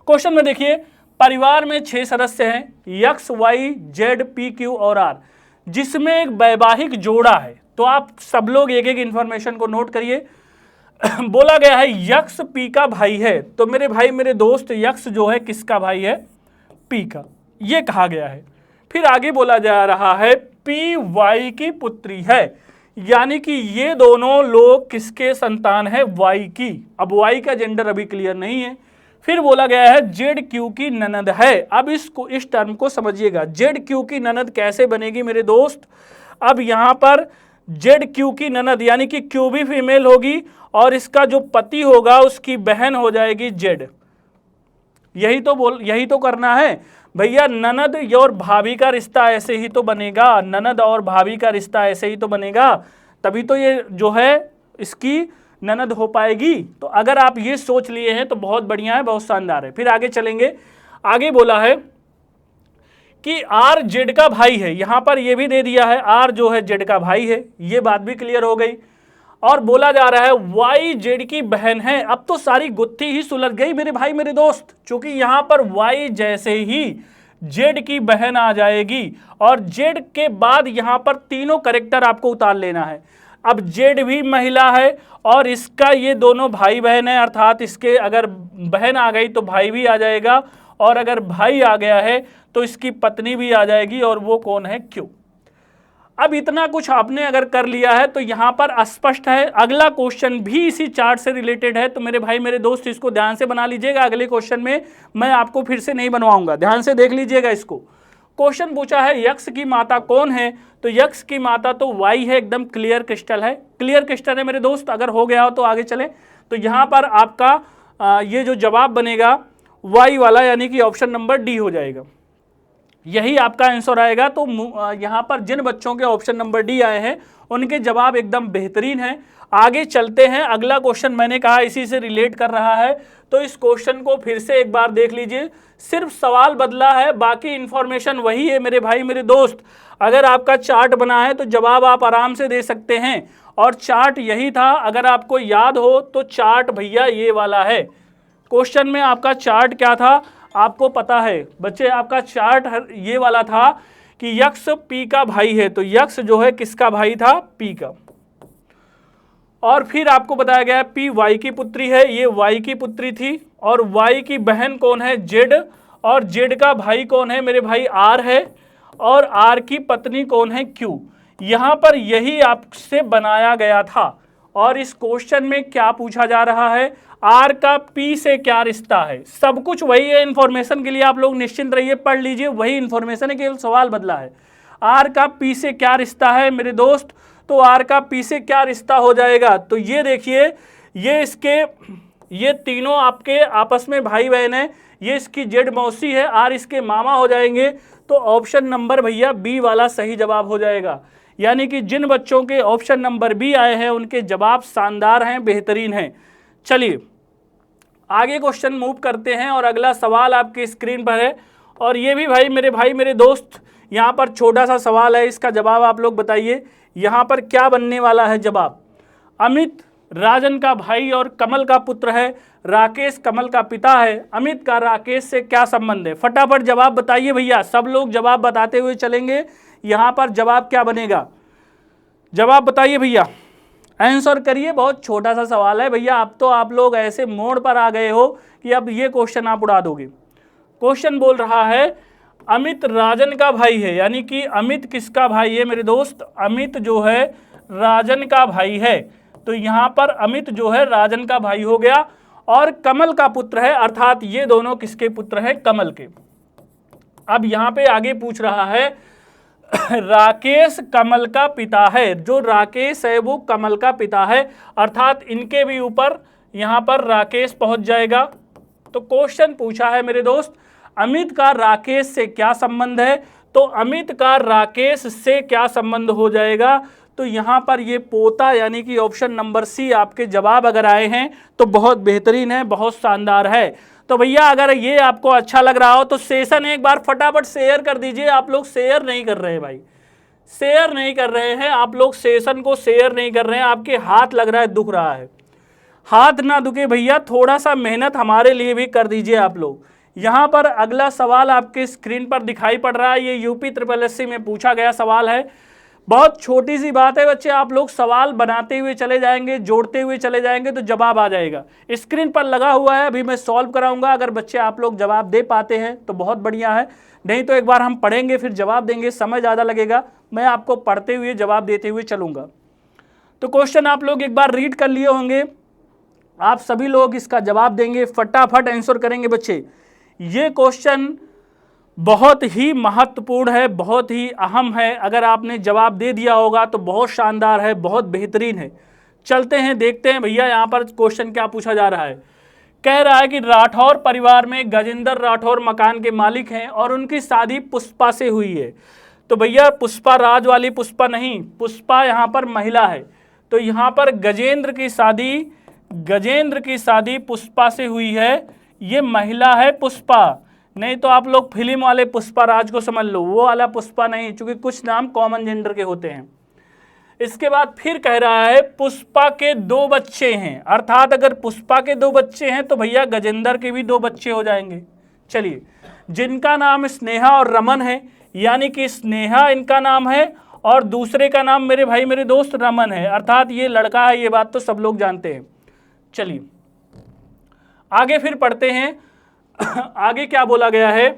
क्वेश्चन में देखिए, परिवार में 6 सदस्य हैं X, Y, Z, P, Q और आर, जिसमें एक वैवाहिक जोड़ा है। तो आप सब लोग एक एक इंफॉर्मेशन को नोट करिए। बोला गया है यक्स पी का भाई है, तो मेरे भाई मेरे दोस्त यक्स जो है किसका भाई है? पी का, ये कहा गया है। फिर आगे बोला जा रहा है पी वाई की पुत्री है, यानी कि ये दोनों लोग किसके संतान है? वाई की। अब वाई का जेंडर अभी क्लियर नहीं है। फिर बोला गया है जेड क्यू की ननद है। अब इसको, इस टर्म को समझिएगा, जेड क्यू की ननद कैसे बनेगी मेरे दोस्त? अब यहां पर जेड क्यू की ननद यानी कि क्यू भी फीमेल होगी और इसका जो पति होगा उसकी बहन हो जाएगी जेड। यही तो करना है भैया। ननद और भाभी का रिश्ता ऐसे ही तो बनेगा, ननद और भाभी का रिश्ता ऐसे ही तो बनेगा, तभी तो ये जो है इसकी ननद हो पाएगी। तो अगर आप ये सोच लिए हैं तो बहुत बढ़िया है, बहुत शानदार है। फिर आगे चलेंगे। आगे बोला है कि आर जेड का भाई है, यहां पर ये भी दे दिया है आर जो है जेड का भाई है, ये बात भी क्लियर हो गई। और बोला जा रहा है वाई जेड की बहन है। अब तो सारी गुत्थी ही सुलझ गई मेरे भाई मेरे दोस्त, क्योंकि यहां पर वाई जैसे ही जेड की बहन आ जाएगी और जेड के बाद यहां पर तीनों करेक्टर आपको उतार लेना है। अब जेड भी महिला है और इसका ये दोनों भाई बहन है, अर्थात इसके अगर बहन आ गई तो भाई भी आ जाएगा और अगर भाई आ गया है तो इसकी पत्नी भी आ जाएगी और वो कौन है? क्यू। अब इतना कुछ आपने अगर कर लिया है तो यहां पर स्पष्ट है। अगला क्वेश्चन भी इसी चार्ट से रिलेटेड है, तो मेरे भाई मेरे दोस्त इसको ध्यान से बना लीजिएगा। अगले क्वेश्चन में मैं आपको फिर से नहीं बनवाऊंगा, ध्यान से देख लीजिएगा इसको। क्वेश्चन पूछा है यक्स की माता कौन है? तो यक्स की माता तो वाई है, एकदम क्लियर क्रिस्टल है, क्लियर क्रिस्टल है मेरे दोस्त। अगर हो गया हो तो आगे चलें। तो यहां पर आपका ये जो जवाब बनेगा वाई वाला, यानी कि ऑप्शन नंबर डी हो जाएगा, यही आपका आंसर आएगा। तो यहां पर जिन बच्चों के ऑप्शन नंबर डी आए हैं उनके जवाब एकदम बेहतरीन है। आगे चलते हैं। अगला क्वेश्चन मैंने कहा इसी से रिलेट कर रहा है, तो इस क्वेश्चन को फिर से एक बार देख लीजिए। सिर्फ सवाल बदला है, बाकी इंफॉर्मेशन वही है मेरे भाई मेरे दोस्त। अगर आपका चार्ट बना है तो जवाब आप आराम से दे सकते हैं और चार्ट यही था। अगर आपको याद हो तो चार्ट भैया ये वाला है। क्वेश्चन में आपका चार्ट क्या था आपको पता है बच्चे? आपका चार्ट ये वाला था कि यक्स पी का भाई है, तो यक्स जो है किसका भाई था? पी का। और फिर आपको बताया गया पी वाई की पुत्री है, ये वाई की पुत्री थी। और वाई की बहन कौन है? जेड। और जेड का भाई कौन है मेरे भाई? आर है। और आर की पत्नी कौन है? क्यू। यहां पर यही आपसे बनाया गया था। और इस क्वेश्चन में क्या पूछा जा रहा है? आर का पी से क्या रिश्ता है? सब कुछ वही है, इंफॉर्मेशन के लिए आप लोग निश्चिंत रहिए, पढ़ लीजिए, वही इंफॉर्मेशन है, केवल सवाल बदला है। आर का पी से क्या रिश्ता है मेरे दोस्त? तो आर का पी से क्या रिश्ता हो जाएगा? तो ये देखिए, ये तीनों आपके आपस में भाई बहन है, ये इसकी जेड मौसी है, आर इसके मामा हो जाएंगे। तो ऑप्शन नंबर भैया बी वाला सही जवाब हो जाएगा। यानी कि जिन बच्चों के ऑप्शन नंबर बी आए हैं उनके जवाब शानदार हैं, बेहतरीन हैं। चलिए आगे क्वेश्चन मूव करते हैं और अगला सवाल आपकी स्क्रीन पर है। और ये भी भाई मेरे दोस्त, यहाँ पर छोटा सा सवाल है, इसका जवाब आप लोग बताइए। यहाँ पर क्या बनने वाला है जवाब? अमित राजन का भाई और कमल का पुत्र है, राकेश कमल का पिता है, अमित का राकेश से क्या संबंध है? फटाफट जवाब बताइए भैया, सब लोग जवाब बताते हुए चलेंगे। यहाँ पर जवाब क्या बनेगा? जवाब बताइए भैया, आंसर करिए। बहुत छोटा सा सवाल है भैया, अब तो आप लोग ऐसे मोड़ पर आ गए हो कि अब ये क्वेश्चन आप उड़ा दोगे। क्वेश्चन बोल रहा है अमित राजन का भाई है, यानी कि अमित किसका भाई है मेरे दोस्त? अमित जो है राजन का भाई है। तो यहाँ पर अमित जो है राजन का भाई हो गया और कमल का पुत्र है, अर्थात ये दोनों किसके पुत्र हैं? कमल के। अब यहाँ पे आगे पूछ रहा है राकेश कमल का पिता है। जो राकेश है वो कमल का पिता है, अर्थात इनके भी ऊपर यहां पर राकेश पहुंच जाएगा। तो क्वेश्चन पूछा है मेरे दोस्त, अमित का राकेश से क्या संबंध है? तो अमित का राकेश से क्या संबंध हो जाएगा? तो यहां पर ये पोता, यानी कि ऑप्शन नंबर सी आपके जवाब अगर आए हैं तो बहुत बेहतरीन है, बहुत शानदार है। तो भैया अगर ये आपको अच्छा लग रहा हो तो सेशन एक बार फटाफट शेयर कर दीजिए। आप लोग शेयर नहीं कर रहे हैं भाई, शेयर नहीं कर रहे हैं आप लोग, सेशन को शेयर नहीं कर रहे हैं। आपके हाथ लग रहा है दुख रहा है, हाथ ना दुखे भैया, थोड़ा सा मेहनत हमारे लिए भी कर दीजिए आप लोग। यहाँ पर अगला सवाल आपके स्क्रीन पर दिखाई पड़ रहा है, ये यूपी SSSC में पूछा गया सवाल है। बहुत छोटी सी बात है बच्चे, आप लोग सवाल बनाते हुए चले जाएंगे, जोड़ते हुए चले जाएंगे तो जवाब आ जाएगा। स्क्रीन पर लगा हुआ है, अभी मैं सॉल्व कराऊंगा। अगर बच्चे आप लोग जवाब दे पाते हैं तो बहुत बढ़िया है, नहीं तो एक बार हम पढ़ेंगे फिर जवाब देंगे, समय ज़्यादा लगेगा। मैं आपको पढ़ते हुए जवाब देते हुए चलूंगा। तो क्वेश्चन आप लोग एक बार रीड कर लिए होंगे, आप सभी लोग इसका जवाब देंगे, फटाफट आंसर करेंगे बच्चे। ये क्वेश्चन बहुत ही महत्वपूर्ण है, बहुत ही अहम है। अगर आपने जवाब दे दिया होगा तो बहुत शानदार है, बहुत बेहतरीन है। चलते हैं देखते हैं भैया यहाँ पर क्वेश्चन क्या पूछा जा रहा है। कह रहा है कि राठौर परिवार में गजेंद्र राठौर मकान के मालिक हैं और उनकी शादी पुष्पा से हुई है। तो भैया पुष्पा राज वाली पुष्पा नहीं, पुष्पा यहाँ पर महिला है। तो यहाँ पर गजेंद्र की शादी पुष्पा से हुई है, ये महिला है पुष्पा। नहीं तो आप लोग फिल्म वाले पुष्पा राज को समझ लो, वो वाला पुष्पा नहीं, क्योंकि कुछ नाम कॉमन जेंडर के होते हैं। इसके बाद फिर कह रहा है पुष्पा के 2 बच्चे हैं, अर्थात अगर पुष्पा के 2 बच्चे हैं तो भैया गजेंद्र के भी 2 बच्चे हो जाएंगे। चलिए, जिनका नाम स्नेहा और रमन है, यानी कि स्नेहा इनका नाम है और दूसरे का नाम मेरे भाई मेरे दोस्त रमन है, अर्थात ये लड़का है, ये बात तो सब लोग जानते हैं। चलिए आगे फिर पढ़ते हैं। आगे क्या बोला गया है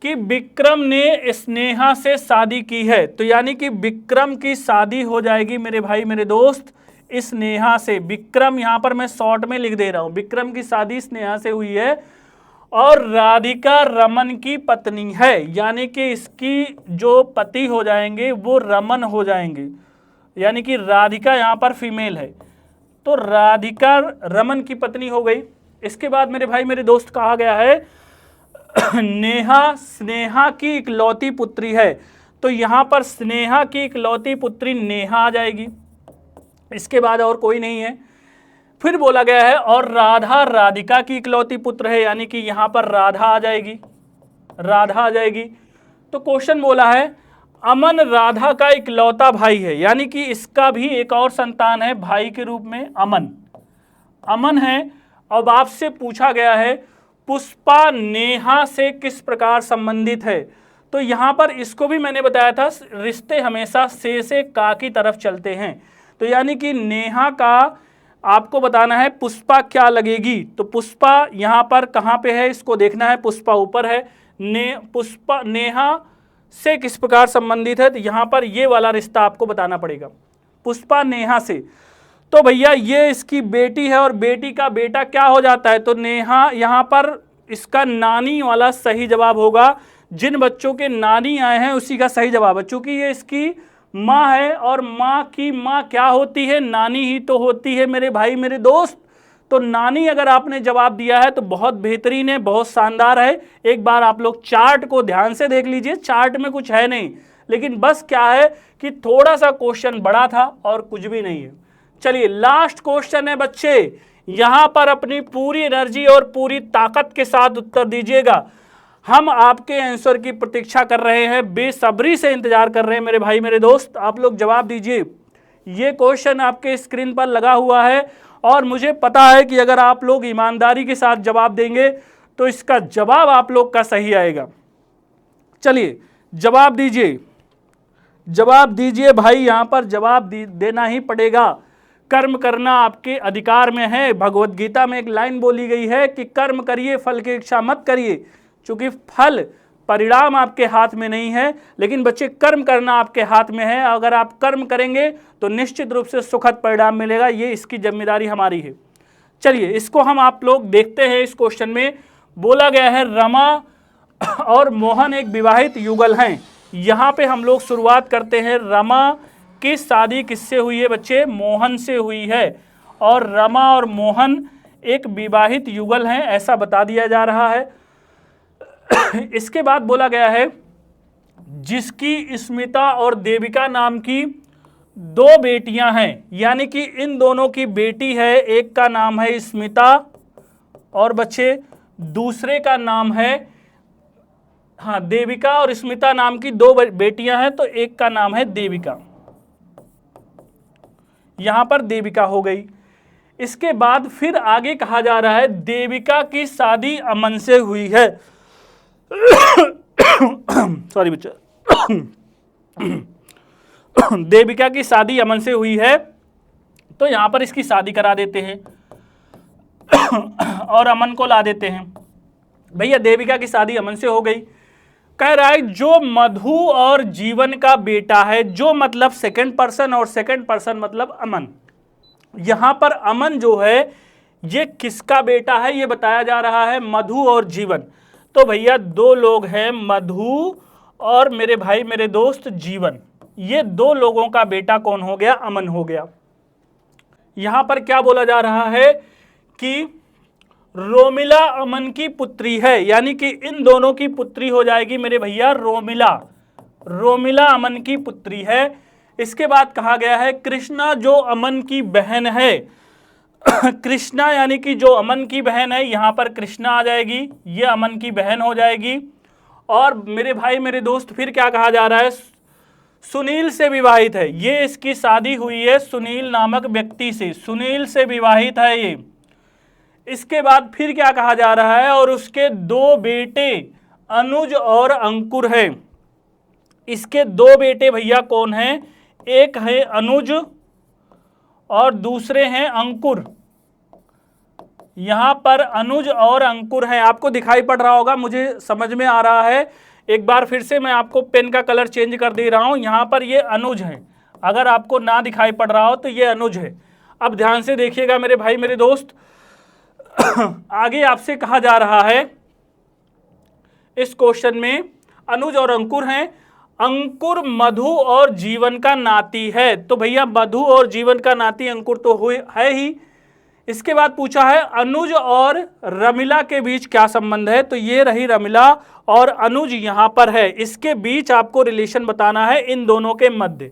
कि विक्रम ने स्नेहा से शादी की है। तो यानी कि विक्रम की शादी हो जाएगी मेरे भाई मेरे दोस्त स्नेहा से। विक्रम यहाँ पर मैं शॉर्ट में लिख दे रहा हूं, विक्रम की शादी स्नेहा से हुई है और राधिका रमन की पत्नी है, यानी कि इसकी जो पति हो जाएंगे वो रमन हो जाएंगे, यानी कि राधिका यहाँ पर फीमेल है, तो राधिका रमन की पत्नी हो गई। इसके बाद मेरे भाई मेरे दोस्त कहा गया है नेहा स्नेहा की इकलौती पुत्री है। तो यहां पर स्नेहा की इकलौती पुत्री नेहा आ जाएगी, इसके बाद और कोई नहीं है। फिर बोला गया है और राधा राधिका की इकलौती पुत्र है, यानी कि यहां पर राधा आ जाएगी, राधा आ जाएगी। तो क्वेश्चन बोला है अमन राधा का इकलौता भाई है, यानी कि इसका भी एक और संतान है भाई के रूप में, अमन है। अब आपसे पूछा गया है पुष्पा नेहा से किस प्रकार संबंधित है। तो यहां पर इसको भी मैंने बताया था, रिश्ते हमेशा से का की तरफ चलते हैं। तो यानी कि नेहा का आपको बताना है पुष्पा क्या लगेगी। तो पुष्पा यहां पर कहां पे है इसको देखना है, पुष्पा ऊपर है, पुष्पा नेहा से किस प्रकार संबंधित है, तो यहां पर ये वाला रिश्ता आपको बताना पड़ेगा, पुष्पा नेहा से। तो भैया ये इसकी बेटी है और बेटी का बेटा क्या हो जाता है, तो नेहा यहाँ पर इसका नानी वाला सही जवाब होगा। जिन बच्चों के नानी आए हैं उसी का सही जवाब है, चूंकि ये इसकी माँ है और माँ की माँ क्या होती है, नानी ही तो होती है मेरे भाई मेरे दोस्त। तो नानी अगर आपने जवाब दिया है तो बहुत बेहतरीन है, बहुत शानदार है। एक बार आप लोग चार्ट को ध्यान से देख लीजिए, चार्ट में कुछ है नहीं, लेकिन बस क्या है कि थोड़ा सा क्वेश्चन बड़ा था और कुछ भी नहीं है। चलिए लास्ट क्वेश्चन है बच्चे, यहां पर अपनी पूरी एनर्जी और पूरी ताकत के साथ उत्तर दीजिएगा। हम आपके आंसर की प्रतीक्षा कर रहे हैं, बेसब्री से इंतजार कर रहे हैं मेरे भाई मेरे दोस्त, आप लोग जवाब दीजिए। ये क्वेश्चन आपके स्क्रीन पर लगा हुआ है और मुझे पता है कि अगर आप लोग ईमानदारी के साथ जवाब देंगे तो इसका जवाब आप लोग का सही आएगा। चलिए जवाब दीजिए, जवाब दीजिए भाई, यहां पर जवाब देना ही पड़ेगा। कर्म करना आपके अधिकार में है। भगवत गीता में एक लाइन बोली गई है कि कर्म करिए फल की इच्छा मत करिए, क्योंकि फल परिणाम आपके हाथ में नहीं है, लेकिन बच्चे कर्म करना आपके हाथ में है। अगर आप कर्म करेंगे तो निश्चित रूप से सुखद परिणाम मिलेगा, ये इसकी जिम्मेदारी हमारी है। चलिए इसको हम आप लोग देखते हैं। इस क्वेश्चन में बोला गया है रमा और मोहन एक विवाहित युगल हैं, यहाँ पे हम लोग शुरुआत करते हैं। रमा की शादी किससे हुई है बच्चे? मोहन से हुई है। और रमा और मोहन एक विवाहित युगल हैं, ऐसा बता दिया जा रहा है। इसके बाद बोला गया है जिसकी स्मिता और देविका नाम की 2 बेटियां हैं, यानी कि इन दोनों की बेटी है, एक का नाम है स्मिता और बच्चे दूसरे का नाम है, हाँ, देविका और स्मिता नाम की 2 बेटियां हैं, तो एक का नाम है देविका। यहां पर देविका हो गई। इसके बाद फिर आगे कहा जा रहा है देविका की शादी अमन से हुई है। सॉरी बच्चा। देविका की शादी अमन से हुई है, तो यहां पर इसकी शादी करा देते हैं और अमन को ला देते हैं। भैया देविका की शादी अमन से हो गई। कह रहा है जो मधु और जीवन का बेटा है, जो मतलब सेकंड पर्सन और सेकंड पर्सन मतलब अमन। यहां पर अमन जो है ये किसका बेटा है ये बताया जा रहा है, मधु और जीवन। तो भैया 2 लोग हैं, मधु और मेरे भाई मेरे दोस्त जीवन। ये 2 लोगों का बेटा कौन हो गया? अमन हो गया। यहां पर क्या बोला जा रहा है कि रोमिला अमन की पुत्री है, यानी कि इन दोनों की पुत्री हो जाएगी मेरे भैया रोमिला। रोमिला अमन की पुत्री है। इसके बाद कहा गया है कृष्णा जो अमन की बहन है। कृष्णा यानी कि जो अमन की बहन है, यहां पर कृष्णा आ जाएगी, ये अमन की बहन हो जाएगी। और मेरे भाई मेरे दोस्त फिर क्या कहा जा रहा है? सुनील से विवाहित है, ये इसकी शादी हुई है सुनील नामक व्यक्ति से, सुनील से विवाहित है ये। इसके बाद फिर क्या कहा जा रहा है? और उसके 2 बेटे अनुज और अंकुर है। इसके 2 बेटे भैया कौन हैं? एक है अनुज और दूसरे हैं अंकुर। यहां पर अनुज और अंकुर हैं, आपको दिखाई पड़ रहा होगा, मुझे समझ में आ रहा है। एक बार फिर से मैं आपको पेन का कलर चेंज कर दे रहा हूं। यहां पर ये अनुज है, अगर आपको ना दिखाई पड़ रहा हो तो ये अनुज है। अब ध्यान से देखिएगा मेरे भाई मेरे दोस्त। आगे आपसे कहा जा रहा है इस क्वेश्चन में, अनुज और अंकुर हैं। अंकुर मधु और जीवन का नाती है, तो भैया मधु और जीवन का नाती अंकुर तो है ही। इसके बाद पूछा है अनुज और रमिला के बीच क्या संबंध है, तो ये रही रमिला और अनुज यहां पर है। इसके बीच आपको रिलेशन बताना है, इन दोनों के मध्य,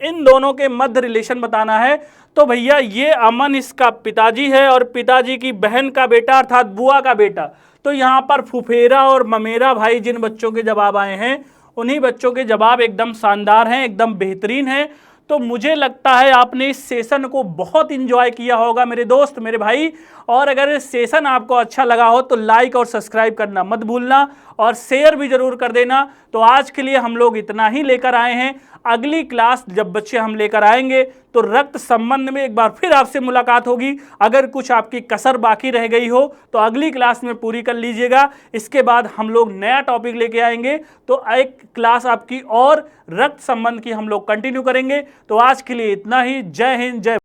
इन दोनों के मध्य रिलेशन बताना है। तो भैया ये अमन इसका पिताजी है और पिताजी की बहन का बेटा अर्थात बुआ का बेटा। तो यहाँ पर फुफेरा और ममेरा भाई जिन बच्चों के जवाब आए हैं, उन्हीं बच्चों के जवाब एकदम शानदार हैं, एकदम बेहतरीन हैं। तो मुझे लगता है आपने इस सेशन को बहुत इंजॉय किया होगा मेरे दोस्त मेरे भाई। और अगर इस सेशन आपको अच्छा लगा हो तो लाइक और सब्सक्राइब करना मत भूलना और शेयर भी जरूर कर देना। तो आज के लिए हम लोग इतना ही लेकर आए हैं। अगली क्लास जब बच्चे हम लेकर आएंगे तो रक्त संबंध में एक बार फिर आपसे मुलाकात होगी। अगर कुछ आपकी कसर बाकी रह गई हो तो अगली क्लास में पूरी कर लीजिएगा। इसके बाद हम लोग नया टॉपिक लेके आएंगे, तो एक क्लास आपकी और रक्त संबंध की हम लोग कंटिन्यू करेंगे। तो आज के लिए इतना ही। जय हिंद, जय